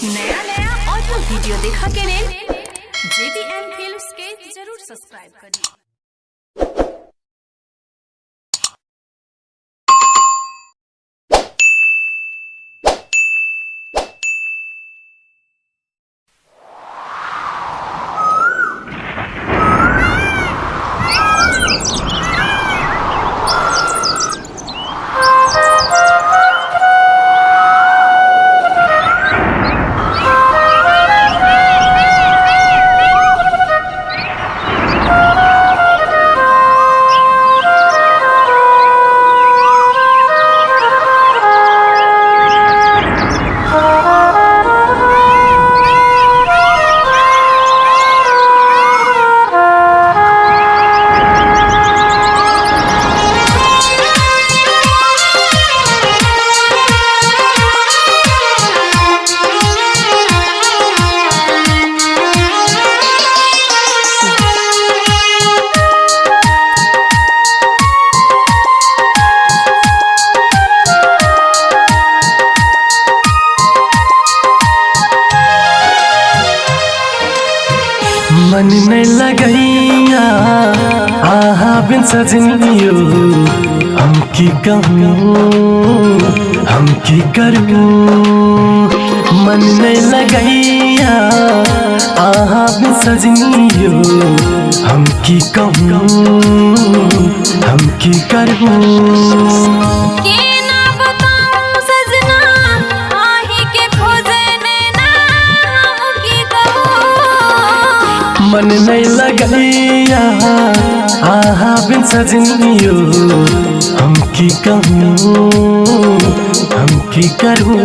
नया नया audio video देखा के लेल JBN फिल्म्स के जरूर सब्सक्राइब करिए। मन में लगैया आहा बिन सजनियो हम की कहूँ हम की करूँ। मन में लगैया आहा बिन सजनियो हम की कहूँ हम की करूँ। मन नहीं लगैया आहा बिन सजनियो हम की कहूँ हम की करूँ।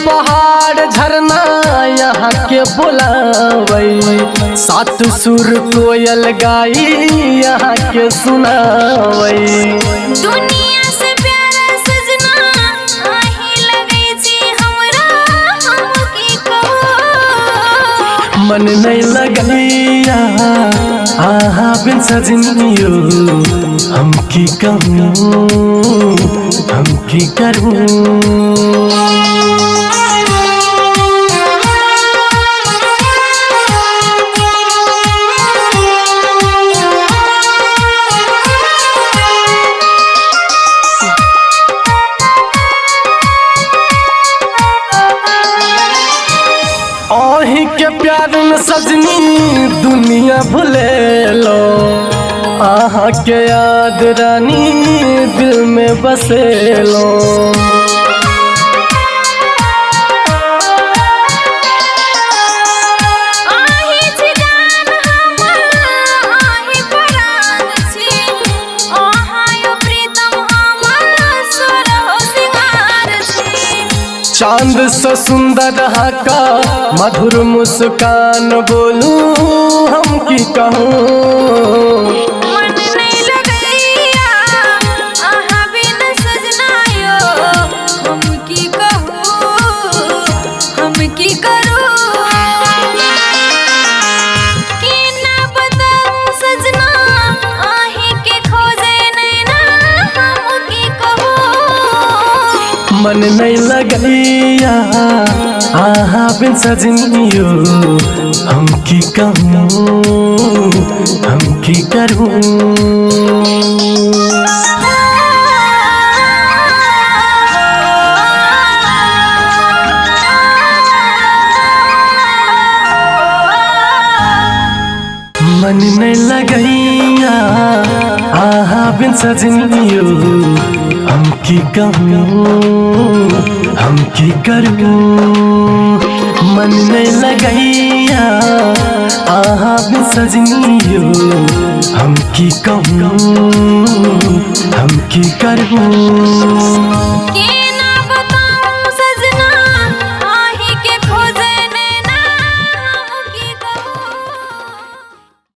पहाड़ झरना यहाँ के बुलावई सात सुर कोयल गाई यहाँ के सुनावई। दुनिया से प्यारा सजना आही लगे छी हमरा हम की कहूँ। मन नहीं लगैया आहा बिन सजनियो हम की कहूँ हम की करूँ। आही के प्यार में सजनी दुनिया भूले लो आहा के याद रानी दिल में बसे लो। चांद से सुंदर का मधुर मुस्कान बोलूं हम की कहूँ। मन नहीं लगैया आहा बिन सजनायो हम की कहूँ हम की करूँ। कि ना बताऊं सजना आही के खोजे नैना हम की कहूँ। मन नहीं लगैया आहा बिन सजनियो हम की कहूँ हम की करूँ। मन नहीं लगैया आहा बिन सजनियो हम की कहूँ हम की करूँ। मन नहीं लगैया आहा बिन सजनियो हम की कहूँ हम की करूँ।